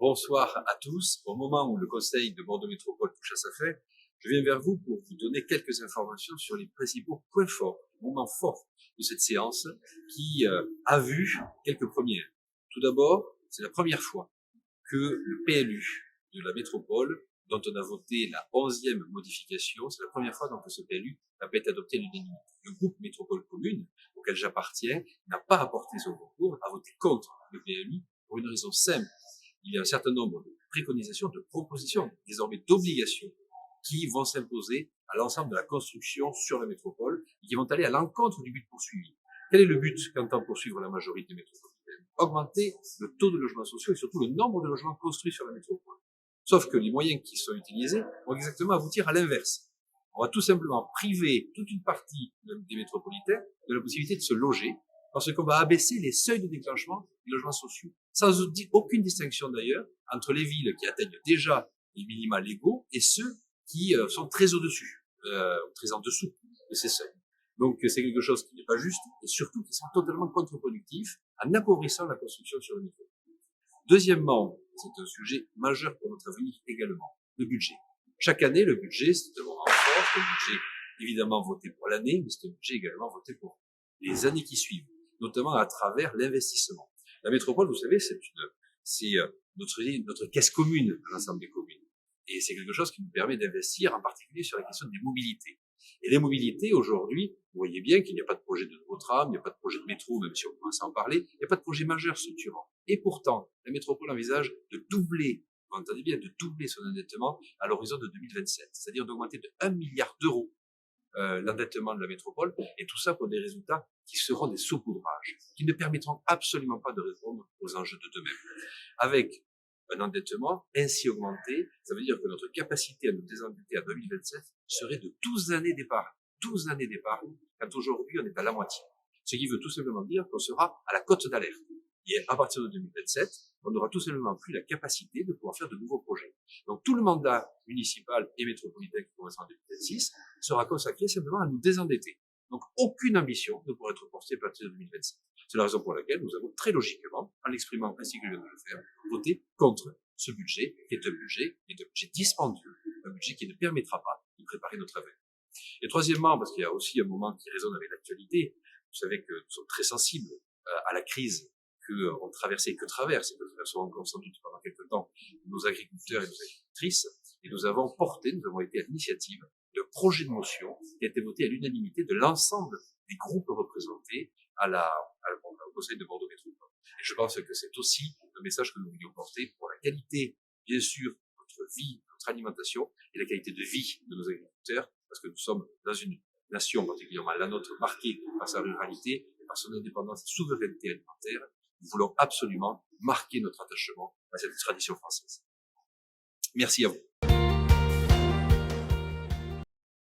Bonsoir à tous. Au moment où le Conseil de Bordeaux Métropole touche à sa fin, je viens vers vous pour vous donner quelques informations sur les principaux points forts, moments forts de cette séance qui a vu quelques premières. Tout d'abord, c'est la première fois que le PLU de la métropole, dont on a voté la 11e modification, c'est la première fois donc que ce PLU n'a pas été adopté à l'unanimité. Le groupe Métropole Commune, auquel j'appartiens, n'a pas apporté son concours, a voté contre le PLU pour une raison simple. Il y a un certain nombre de préconisations, de propositions, désormais d'obligations, qui vont s'imposer à l'ensemble de la construction sur la métropole et qui vont aller à l'encontre du but poursuivi. Quel est le but qu'entend poursuivre la majorité métropolitaine? Augmenter le taux de logements sociaux et surtout le nombre de logements construits sur la métropole. Sauf que les moyens qui sont utilisés vont exactement aboutir à l'inverse. On va tout simplement priver toute une partie des métropolitains de la possibilité de se loger parce qu'on va abaisser les seuils de déclenchement des logements sociaux, sans aucune distinction d'ailleurs entre les villes qui atteignent déjà les minima légaux et ceux qui sont très au-dessus, très en dessous de ces seuils. Donc c'est quelque chose qui n'est pas juste et surtout qui sera totalement contre-productif en appauvrissant la construction sur le métropole. Deuxièmement, c'est un sujet majeur pour notre avenir également, le budget. Chaque année, le budget, c'est un moment fort, c'est un budget évidemment voté pour l'année, mais c'est un budget également voté pour les années qui suivent, notamment à travers l'investissement. La métropole, vous savez, c'est notre caisse commune à l'ensemble des communes. Et c'est quelque chose qui nous permet d'investir, en particulier sur la question des mobilités. Et les mobilités, aujourd'hui, vous voyez bien qu'il n'y a pas de projet de nouveau tram, il n'y a pas de projet de métro, même si on commence à en parler, il n'y a pas de projet majeur structurant. Et pourtant, la métropole envisage de doubler, vous entendez bien, de doubler son endettement à l'horizon de 2027, c'est-à-dire d'augmenter de 1 milliard d'euros l'endettement de la métropole, et tout ça pour des résultats qui seront des saupoudrages, qui ne permettront absolument pas de répondre aux enjeux de demain. Avec un endettement ainsi augmenté, ça veut dire que notre capacité à nous désendetter à 2027 serait de 12 années d'épargne. 12 années d'épargne, quand aujourd'hui on est à la moitié. Ce qui veut tout simplement dire qu'on sera à la cote d'alerte. Et à partir de 2027, on n'aura tout simplement plus la capacité de pouvoir faire de nouveaux projets. Donc tout le mandat municipal et métropolitain qui commencera en 2026 sera consacré simplement à nous désendetter. Donc aucune ambition ne pourra être portée à partir de 2027. C'est la raison pour laquelle nous avons très logiquement, en l'exprimant ainsi que je viens de le faire, voté contre ce budget, qui est un budget dispendieux, un budget qui ne permettra pas de préparer notre avenir. Et troisièmement, parce qu'il y a aussi un moment qui résonne avec l'actualité, vous savez que nous sommes très sensibles à la crise qu'on traversait et que traversent, et que traverseront encore sans doute pendant quelques temps nos agriculteurs et nos agricultrices, et nous avons été à l'initiative d'un projet de motion qui a été voté à l'unanimité de l'ensemble des groupes représentés au Conseil de Bordeaux Métropole. Et je pense que c'est aussi un message que nous voulions porter pour la qualité, bien sûr, de notre vie, de notre alimentation, et la qualité de vie de nos agriculteurs, parce que nous sommes dans une nation, particulièrement la nôtre, marquée par sa ruralité et par son indépendance et souveraineté alimentaire. Nous voulons absolument marquer notre attachement à cette tradition française. Merci à vous.